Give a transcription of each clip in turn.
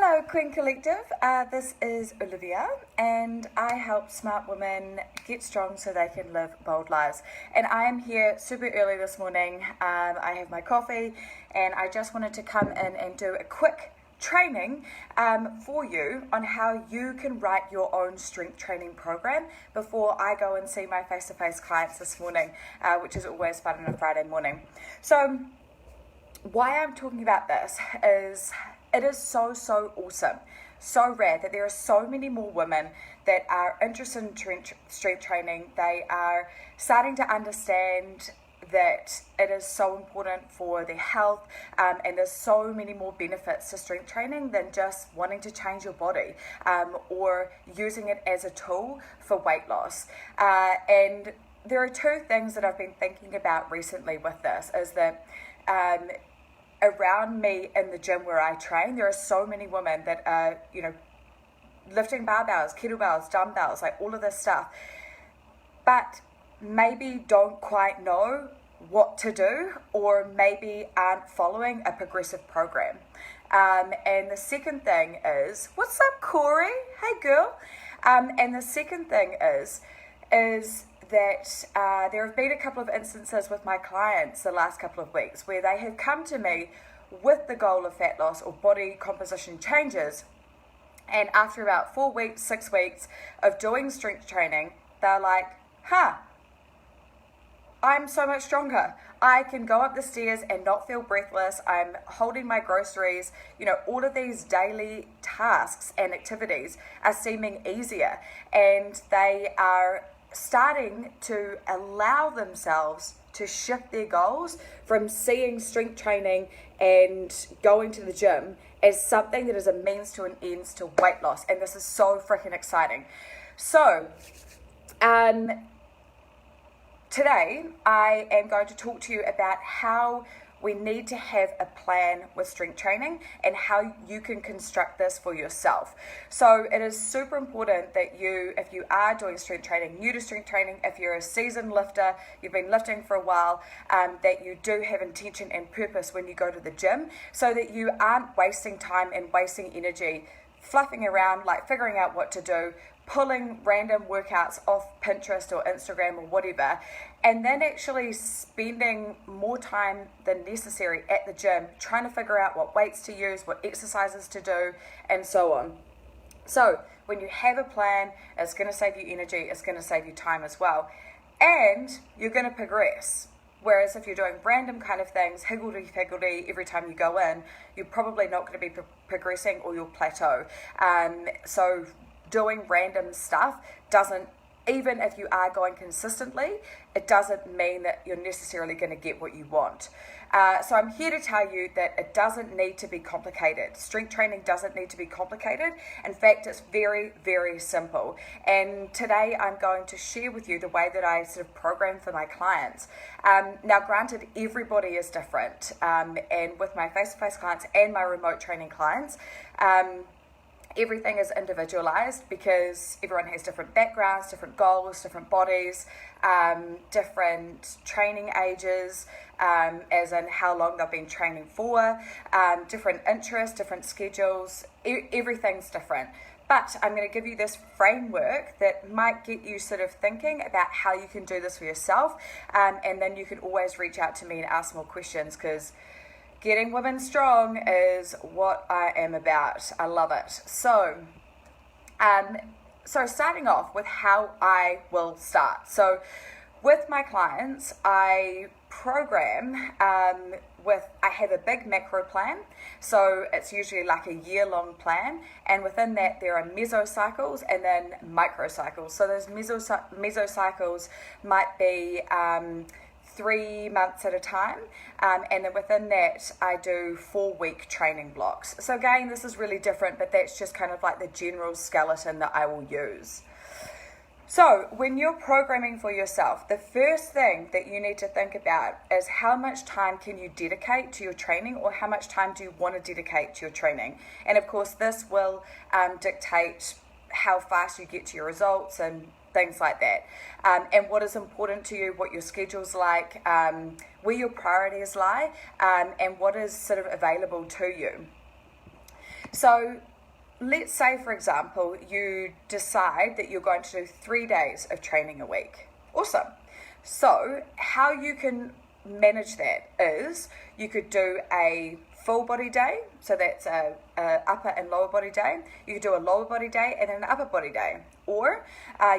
Hello Queen Collective, this is Olivia and I help smart women get strong so they can live bold lives. And I am here super early this morning. I have my coffee and I just wanted to come in and do a quick training for you on how you can write your own strength training program before I go and see my face-to-face clients this morning, which is always fun on a Friday morning. So why I'm talking about this is it is so awesome, so rare that there are so many more women that are interested in strength training. They are starting to understand that it is so important for their health, and there's so many more benefits to strength training than just wanting to change your body or using it as a tool for weight loss. And there are two things that I've been thinking about recently with this, is that around me in the gym where I train, there are so many women that are, lifting barbells, kettlebells, dumbbells, like all of this stuff, but maybe don't quite know what to do, or maybe aren't following a progressive program. And the second thing is, what's up, Corey? Hey, girl. And the second thing is that there have been a couple of instances with my clients the last couple of weeks where they have come to me with the goal of fat loss or body composition changes, and after about 4 weeks, 6 weeks of doing strength training, they're like, I'm so much stronger. I can go up the stairs and not feel breathless. I'm holding my groceries. All of these daily tasks and activities are seeming easier, and they are starting to allow themselves to shift their goals from seeing strength training and going to the gym as something that is a means to an end to weight loss. And this is so freaking exciting. So, today I am going to talk to you about how we need to have a plan with strength training and how you can construct this for yourself. So it is super important that you, if you are doing strength training, new to strength training, if you're a seasoned lifter, you've been lifting for a while, that you do have intention and purpose when you go to the gym, so that you aren't wasting time and wasting energy fluffing around, like figuring out what to do, pulling random workouts off Pinterest or Instagram or whatever, and then actually spending more time than necessary at the gym trying to figure out what weights to use, what exercises to do, and so on. So when you have a plan, it's going to save you energy, it's going to save you time as well, and you're going to progress. Whereas if you're doing random kind of things, higgledy-piggledy every time you go in, you're probably not going to be progressing, or you'll plateau. So doing random stuff doesn't, even if you are going consistently, it doesn't mean that you're necessarily going to get what you want. So I'm here to tell you that it doesn't need to be complicated. Strength training doesn't need to be complicated. In fact, it's very simple. And today I'm going to share with you the way that I sort of program for my clients. Now, granted, everybody is different. And with my face-to-face clients and my remote training clients, everything is individualized because everyone has different backgrounds, different goals, different bodies, different training ages, as in how long they've been training for, different interests, different schedules, everything's different. But I'm going to give you this framework that might get you sort of thinking about how you can do this for yourself, and then you can always reach out to me and ask more questions, because getting women strong is what I am about. I love it. So starting off with how I will start. So with my clients, I program I have a big macro plan. So it's usually like a year-long plan. And within that, there are mesocycles and then microcycles. So those mesocycles might be 3 months at a time, and then within that I do 4-week training blocks. So again, this is really different, but that's just kind of like the general skeleton that I will use. So when you're programming for yourself, the first thing that you need to think about is how much time can you dedicate to your training, or how much time do you want to dedicate to your training. And of course this will dictate how fast you get to your results and things like that, and what is important to you, what your schedule's like, where your priorities lie, and what is sort of available to you. So let's say, for example, you decide that you're going to do 3 days of training a week. Awesome. So how you can manage that is you could do a full body day, so that's a upper and lower body day. You could do a lower body day and then an upper body day, or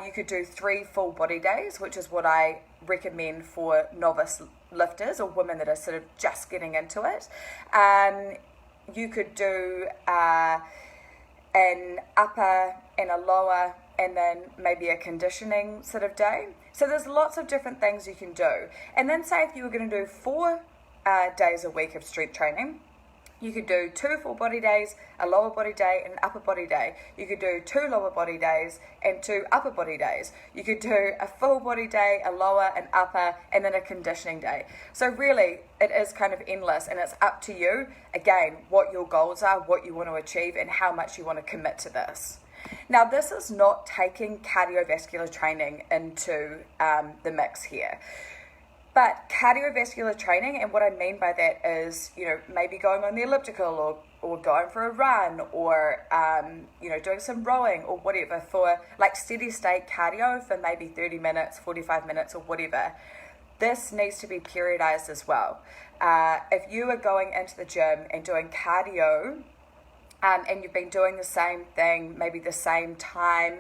you could do 3 full body days, which is what I recommend for novice lifters or women that are sort of just getting into it. You could do an upper and a lower and then maybe a conditioning sort of day. So there's lots of different things you can do. And then say if you were going to do 4 days a week of strength training, you could do 2 full body days, a lower body day, and an upper body day. You could do 2 lower body days and 2 upper body days. You could do a full body day, a lower, an upper, and then a conditioning day. So really, it is kind of endless, and it's up to you, again, what your goals are, what you want to achieve, and how much you want to commit to this. Now, this is not taking cardiovascular training into the mix here. But cardiovascular training, and what I mean by that is, maybe going on the elliptical or going for a run or, doing some rowing or whatever for like steady state cardio for maybe 30 minutes, 45 minutes or whatever. This needs to be periodized as well. If you are going into the gym and doing cardio, and you've been doing the same thing, maybe the same time,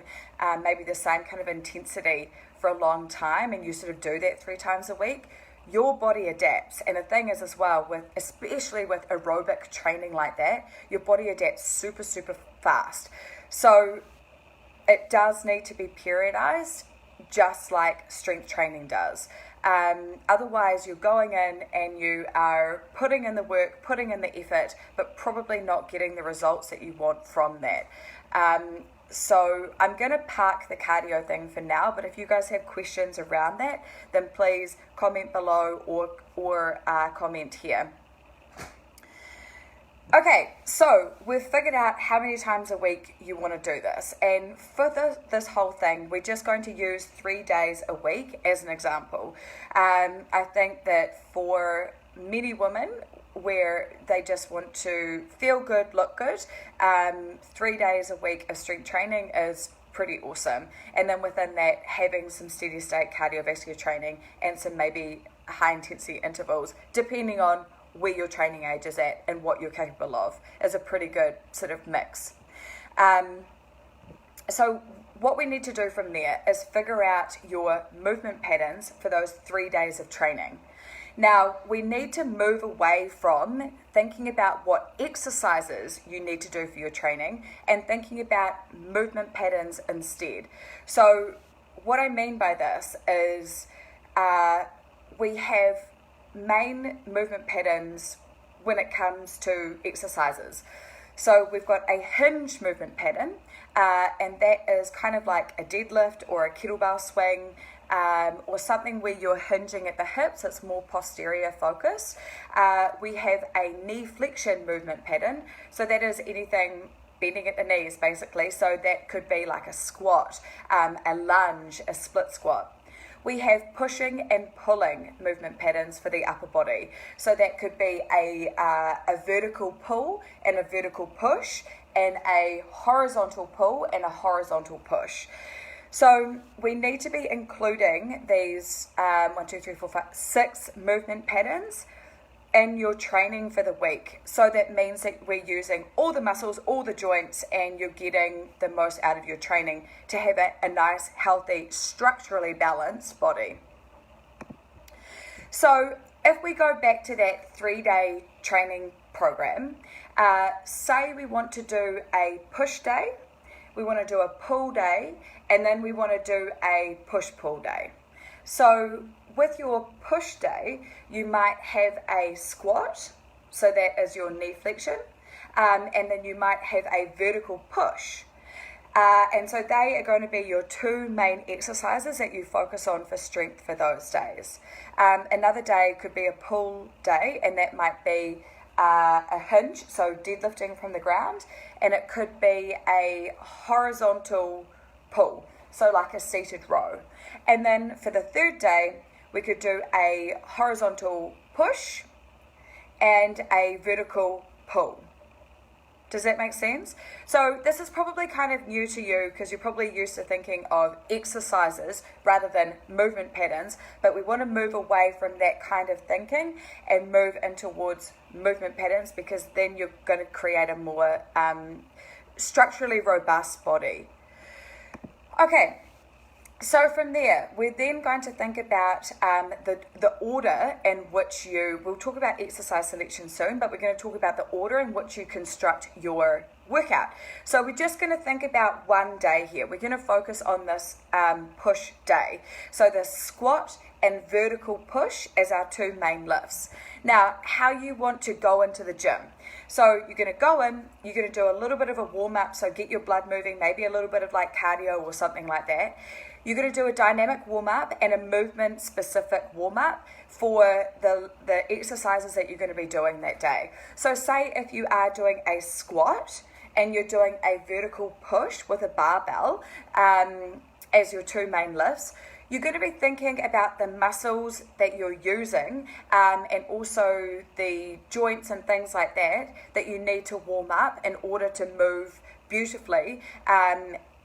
maybe the same kind of intensity for a long time, and you sort of do that 3 times a week, your body adapts. And the thing is as well, especially with aerobic training like that, your body adapts super, super fast. So it does need to be periodized, just like strength training does. Otherwise, you're going in and you are putting in the work, putting in the effort, but probably not getting the results that you want from that. So I'm going to park the cardio thing for now, but if you guys have questions around that, then please comment below or comment here. Okay, so we've figured out how many times a week you want to do this. And for this whole thing, we're just going to use 3 days a week as an example. I think that for many women, where they just want to feel good, look good, 3 days a week of strength training is pretty awesome. And then within that, having some steady state cardiovascular training and some maybe high intensity intervals, depending on where your training age is at and what you're capable of, is a pretty good sort of mix. So what we need to do from there is figure out your movement patterns for those 3 days of training. Now, we need to move away from thinking about what exercises you need to do for your training and thinking about movement patterns instead. So what I mean by this is we have main movement patterns when it comes to exercises. So we've got a hinge movement pattern, and that is kind of like a deadlift or a kettlebell swing, or something where you're hinging at the hips. It's more posterior focus. We have a knee flexion movement pattern, so that is anything bending at the knees basically. So that could be like a squat, a lunge, a split squat. We have pushing and pulling movement patterns for the upper body. So that could be a vertical pull and a vertical push, and a horizontal pull and a horizontal push. So we need to be including these 6 movement patterns in your training for the week. So that means that we're using all the muscles, all the joints, and you're getting the most out of your training to have a nice, healthy, structurally balanced body. So if we go back to that 3-day training program, say we want to do a push day, we want to do a pull day, and then we want to do a push-pull day. So with your push day, you might have a squat, so that is your knee flexion, and then you might have a vertical push. And so they are going to be your 2 main exercises that you focus on for strength for those days. Another day could be a pull day, and that might be a hinge, so deadlifting from the ground, and it could be a horizontal pull, so like a seated row. And then for the 3rd day, we could do a horizontal push and a vertical pull. Does that make sense? So this is probably kind of new to you because you're probably used to thinking of exercises rather than movement patterns, but we want to move away from that kind of thinking and move in towards movement patterns, because then you're going to create a more structurally robust body. Okay. So from there, we're then going to think about the order in which we'll talk about exercise selection soon, but we're going to talk about the order in which you construct your workout. So we're just going to think about one day here. We're going to focus on this push day. So the squat and vertical push as our two main lifts. Now, how you want to go into the gym. So you're going to go in, you're going to do a little bit of a warm-up, so get your blood moving, maybe a little bit of like cardio or something like that. You're going to do a dynamic warm-up and a movement-specific warm-up for the exercises that you're going to be doing that day. So say if you are doing a squat and you're doing a vertical push with a barbell as your two main lifts, you're going to be thinking about the muscles that you're using and also the joints and things like that you need to warm up in order to move beautifully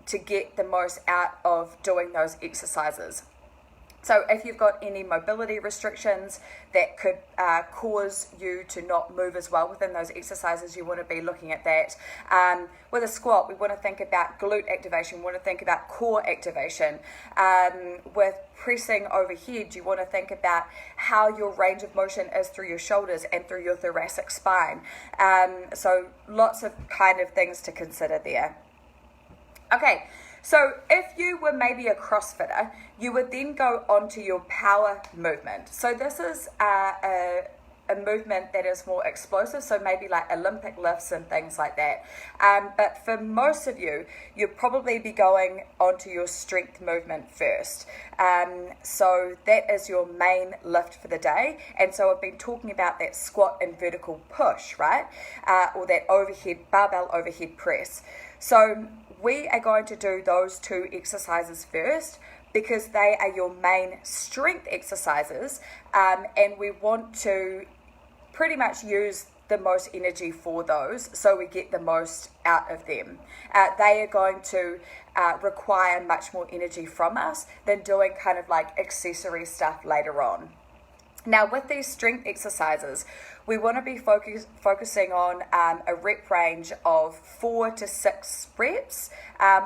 to get the most out of doing those exercises. So if you've got any mobility restrictions that could cause you to not move as well within those exercises, you want to be looking at that. With a squat, we want to think about glute activation, we want to think about core activation. With pressing overhead, you want to think about how your range of motion is through your shoulders and through your thoracic spine. So lots of kind of things to consider there. Okay, so if you were maybe a CrossFitter, you would then go on to your power movement. So this is a movement that is more explosive, so maybe like Olympic lifts and things like that. But for most of you, you'll probably be going onto your strength movement first. So that is your main lift for the day. And so I've been talking about that squat and vertical push, right? Or that barbell overhead press. So we are going to do those two exercises first because they are your main strength exercises, and we want to pretty much use the most energy for those so we get the most out of them. They are going to require much more energy from us than doing kind of like accessory stuff later on. Now, with these strength exercises, we want to be focusing on a rep range of 4 to 6 reps,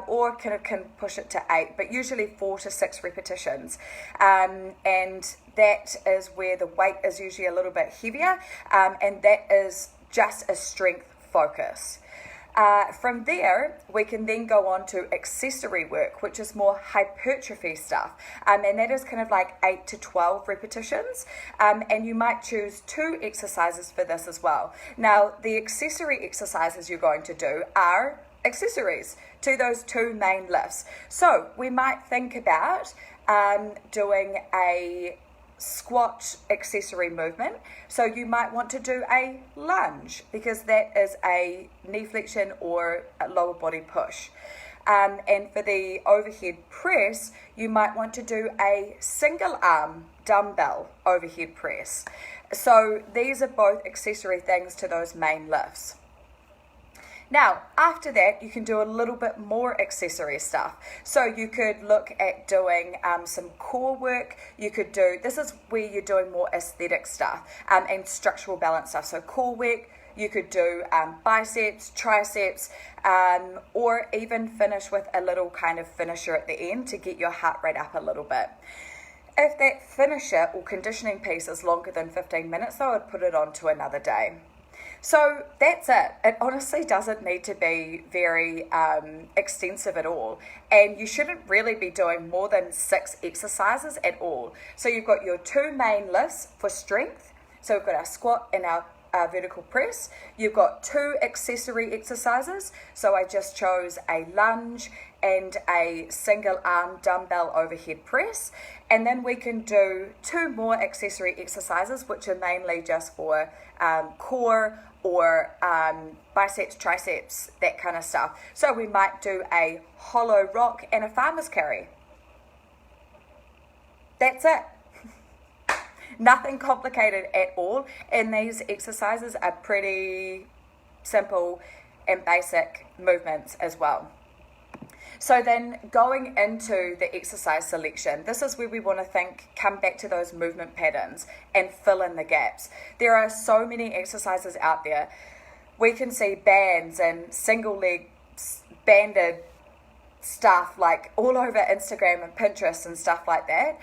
or can push it to 8, but usually 4 to 6 repetitions. And that is where the weight is usually a little bit heavier, and that is just a strength focus. From there, we can then go on to accessory work, which is more hypertrophy stuff. And that is kind of like 8 to 12 repetitions. And you might choose 2 exercises for this as well. Now, the accessory exercises you're going to do are accessories to those 2 main lifts. So we might think about doing a squat accessory movement. So you might want to do a lunge because that is a knee flexion or a lower body push. And for the overhead press, you might want to do a single arm dumbbell overhead press. So these are both accessory things to those main lifts. Now, after that, you can do a little bit more accessory stuff. So you could look at doing some core work. You could do, this is where you're doing more aesthetic stuff and structural balance stuff. So core work, you could do biceps, triceps, or even finish with a little kind of finisher at the end to get your heart rate up a little bit. If that finisher or conditioning piece is longer than 15 minutes, though, I'd put it on to another day. So that's it. It honestly doesn't need to be very extensive at all. And you shouldn't really be doing more than 6 exercises at all. So you've got your 2 main lifts for strength. So we've got our squat and our vertical press. You've got 2 accessory exercises. So I just chose a lunge and a single arm dumbbell overhead press. And then we can do 2 more accessory exercises, which are mainly just for core or biceps, triceps, that kind of stuff. So we might do a hollow rock and a farmer's carry. That's it. Nothing complicated at all. And these exercises are pretty simple and basic movements as well. So then going into the exercise selection, this is where we want to come back to those movement patterns and fill in the gaps. There are so many exercises out there. We can see bands and single leg banded stuff like all over Instagram and Pinterest and stuff like that,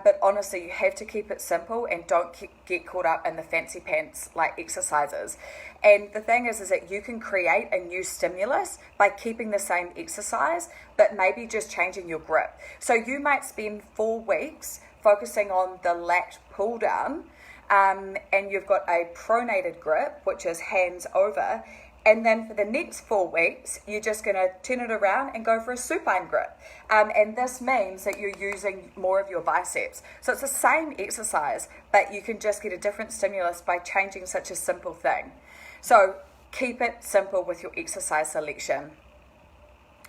but honestly you have to keep it simple and don't get caught up in the fancy pants like exercises. And the thing is that you can create a new stimulus by keeping the same exercise but maybe just changing your grip. So you might spend 4 weeks focusing on the lat pull down, and you've got a pronated grip, which is hands over. And then for the next 4 weeks, you're just going to turn it around and go for a supine grip. And this means that you're using more of your biceps. So it's the same exercise, but you can just get a different stimulus by changing such a simple thing. So keep it simple with your exercise selection.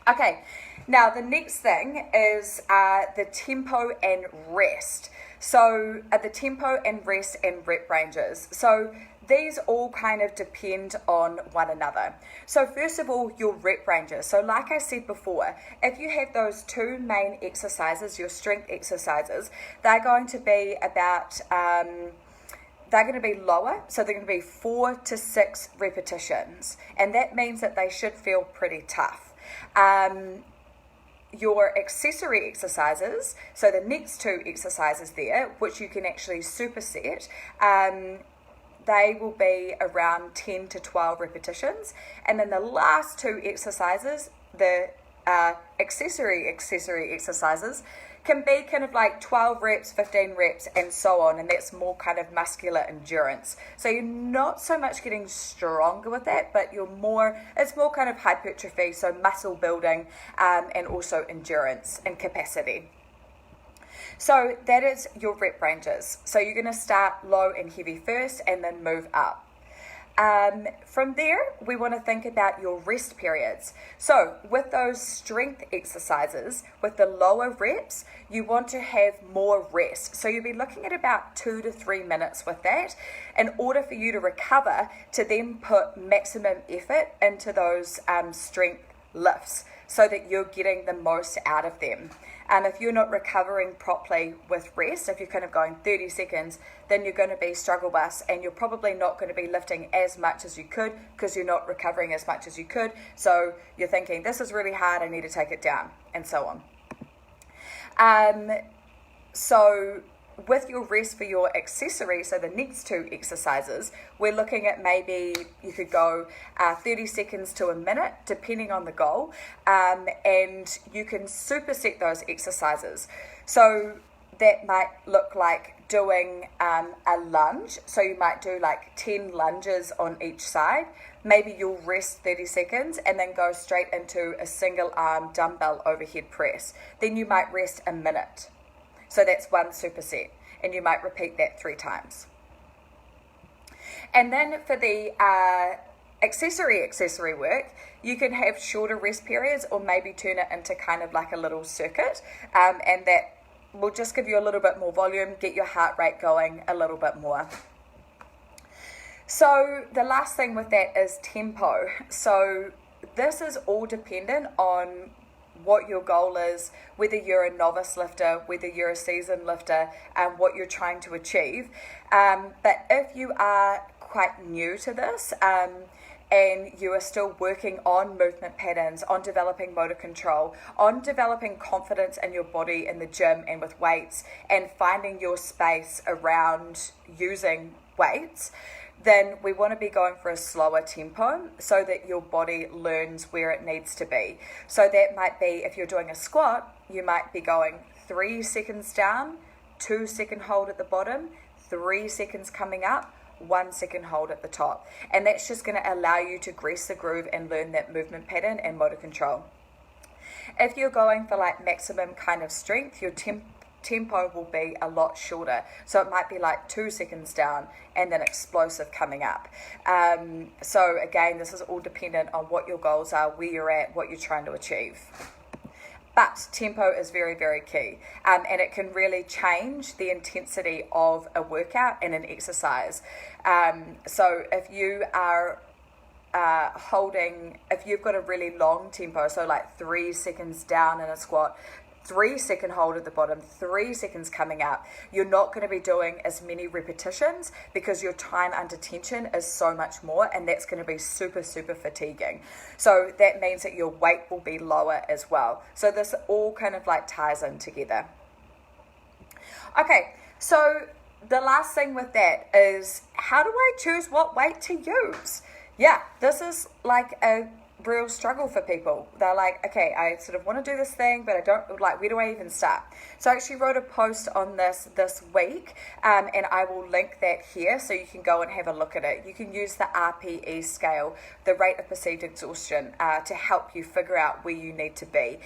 Okay, now the next thing is the tempo and rest. So the tempo and rest and rep ranges. So these all kind of depend on one another. So first of all, your rep ranges. So like I said before, if you have those 2 main exercises, your strength exercises, they're going to be about, they're going to be lower. So they're going to be 4 to 6 repetitions. And that means that they should feel pretty tough. Your accessory exercises, so the next 2 exercises there, which you can actually superset, they will be around 10 to 12 repetitions. And then the last 2 exercises, the accessory exercises, can be kind of like 12 reps, 15 reps, and so on. And that's more kind of muscular endurance. So you're not so much getting stronger with that, but it's more kind of hypertrophy, so muscle building, and also endurance and capacity. So that is your rep ranges. So you're going to start low and heavy first and then move up. From there, we want to think about your rest periods. So with those strength exercises, with the lower reps, you want to have more rest. So you'll be looking at about 2 to 3 minutes with that in order for you to recover to then put maximum effort into those strength lifts so that you're getting the most out of them. And if you're not recovering properly with rest, if you're kind of going 30 seconds, then you're going to be struggle bus and you're probably not going to be lifting as much as you could because you're not recovering as much as you could. So you're thinking, this is really hard, I need to take it down, and so on. So with your rest for your accessory, so the next 2 exercises, we're looking at maybe you could go 30 seconds to a minute, depending on the goal, and you can superset those exercises. So that might look like doing a lunge. So you might do like 10 lunges on each side. Maybe you'll rest 30 seconds and then go straight into a single arm dumbbell overhead press. Then you might rest a minute. So that's 1 superset, and you might repeat that 3 times. And then for the accessory work, you can have shorter rest periods or maybe turn it into kind of like a little circuit, and that will just give you a little bit more volume, get your heart rate going a little bit more. So the last thing with that is tempo. So this is all dependent on what your goal is, whether you're a novice lifter, whether you're a seasoned lifter, what you're trying to achieve. But if you are quite new to this, and you are still working on movement patterns, on developing motor control, on developing confidence in your body in the gym and with weights, and finding your space around using weights, then we want to be going for a slower tempo so that your body learns where it needs to be. So that might be, if you're doing a squat, you might be going 3 seconds down, 2 second hold at the bottom, 3 seconds coming up, 1 second hold at the top. And that's just going to allow you to grease the groove and learn that movement pattern and motor control. If you're going for like maximum kind of strength, your tempo will be a lot shorter. So it might be like 2 seconds down and then explosive coming up. So again, this is all dependent on what your goals are, where you're at, what you're trying to achieve. But tempo is very, very key, and it can really change the intensity of a workout and an exercise. So if you are holding, if you've got a really long tempo, so like 3 seconds down in a squat, 3-second hold at the bottom, 3 seconds coming up, you're not going to be doing as many repetitions because your time under tension is so much more, and that's going to be super, super fatiguing. So that means that your weight will be lower as well. So this all kind of like ties in together. Okay, so the last thing with that is, how do I choose what weight to use? Yeah, this is like a real struggle for people. They're like, okay, I sort of want to do this thing, but I don't, like, where do I even start? So I actually wrote a post on this week, and I will link that here so you can go and have a look at it. You can use the RPE scale, the rate of perceived exhaustion, to help you figure out where you need to be.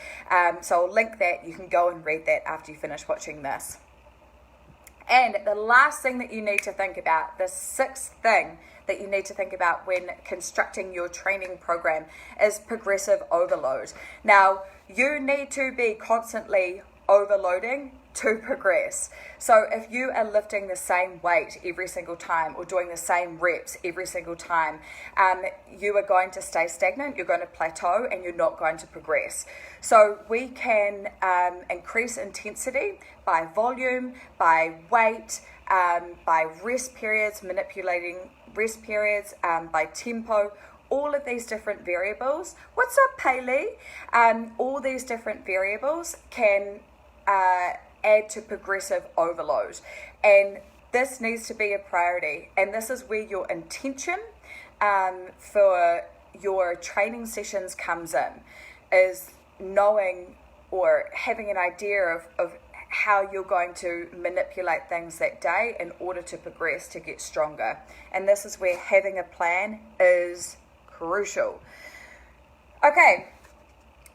So I'll link that. You can go and read that after you finish watching this. And the last thing that you need to think about, the sixth thing that you need to think about when constructing your training program, is progressive overload. Now, you need to be constantly overloading to progress. So if you are lifting the same weight every single time or doing the same reps every single time, you are going to stay stagnant, you're going to plateau, and you're not going to progress. So we can increase intensity by volume, by weight, by rest periods, manipulating rest periods, by tempo, all of these different variables. What's up, Paley? All these different variables can add to progressive overload, and this needs to be a priority. And this is where your intention for your training sessions comes in, is knowing or having an idea of how you're going to manipulate things that day in order to progress, to get stronger. And this is where having a plan is crucial. Okay,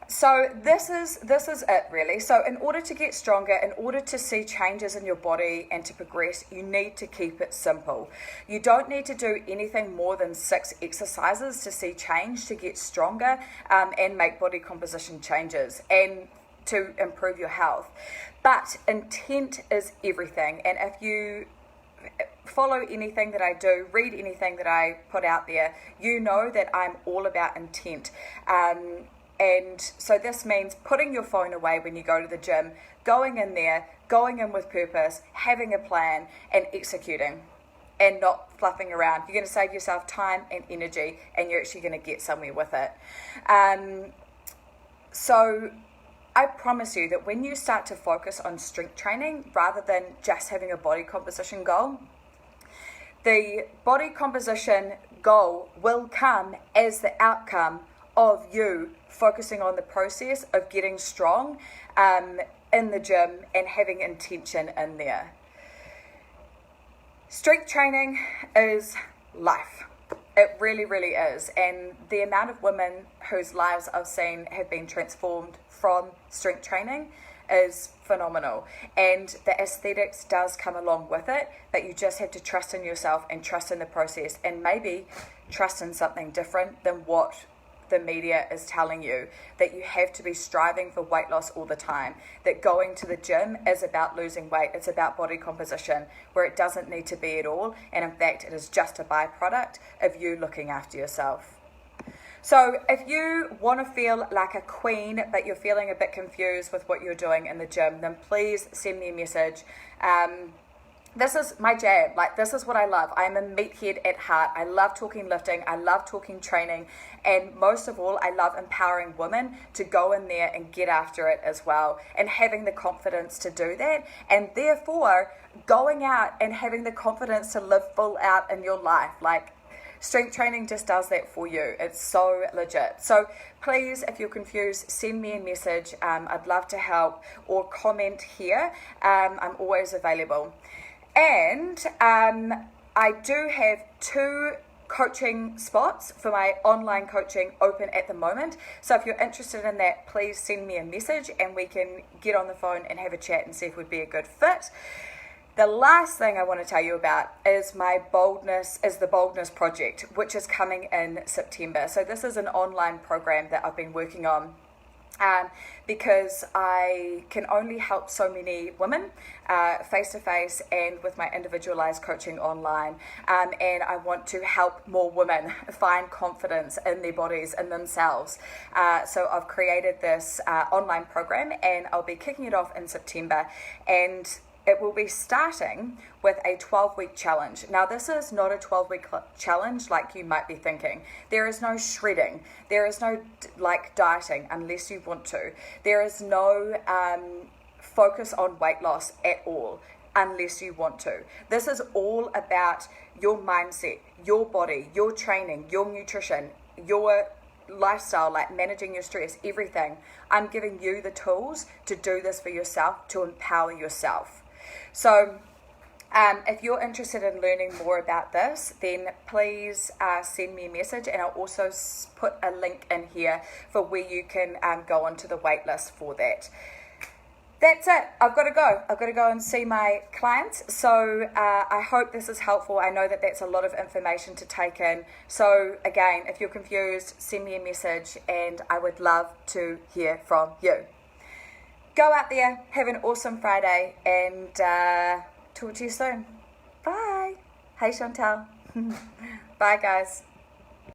so this is it really. So in order to get stronger, in order to see changes in your body and to progress, you need to keep it simple. You don't need to do anything more than 6 exercises to see change, to get stronger, and make body composition changes and to improve your health. But intent is everything. And if you follow anything that I do, read anything that I put out there, you know that I'm all about intent. And so this means putting your phone away when you go to the gym, going in there, going in with purpose, having a plan, and executing, and not fluffing around. You're going to save yourself time and energy, and you're actually going to get somewhere with it. So I promise you that when you start to focus on strength training rather than just having a body composition goal, the body composition goal will come as the outcome of you focusing on the process of getting strong in the gym and having intention in there. Strength training is life. It really, really is. And the amount of women whose lives I've seen have been transformed from strength training is phenomenal. And the aesthetics does come along with it, but you just have to trust in yourself and trust in the process, and maybe trust in something different than what the media is telling you, that you have to be striving for weight loss all the time, that going to the gym is about losing weight, it's about body composition, where it doesn't need to be at all, and in fact it is just a byproduct of you looking after yourself. So if you want to feel like a queen but you're feeling a bit confused with what you're doing in the gym, then please send me a message. This is my jam. Like, this is what I love. I'm a meathead at heart. I love talking lifting. I love talking training. And most of all, I love empowering women to go in there and get after it as well, and having the confidence to do that. And therefore, going out and having the confidence to live full out in your life. Like, strength training just does that for you. It's so legit. So please, if you're confused, send me a message. I'd love to help, or comment here. I'm always available. And I do have 2 coaching spots for my online coaching open at the moment. So if you're interested in that, please send me a message and we can get on the phone and have a chat and see if it would be a good fit. The last thing I want to tell you about is the Boldness Project, which is coming in September. So this is an online program that I've been working on because I can only help so many women face to face and with my individualized coaching online. And I want to help more women find confidence in their bodies and themselves. So I've created this online program, and I'll be kicking it off in September. And it will be starting with a 12-week challenge. Now, this is not a 12-week challenge like you might be thinking. There is no shredding. There is no dieting unless you want to. There is no focus on weight loss at all unless you want to. This is all about your mindset, your body, your training, your nutrition, your lifestyle, like managing your stress, everything. I'm giving you the tools to do this for yourself, to empower yourself. So if you're interested in learning more about this, then please send me a message, and I'll also put a link in here for where you can go onto the wait list for that. That's it. I've got to go and see my clients. So I hope this is helpful. I know that that's a lot of information to take in. So again, if you're confused, send me a message, and I would love to hear from you. Go out there, have an awesome Friday, and talk to you soon. Bye. Hey, Chantal. Bye, guys.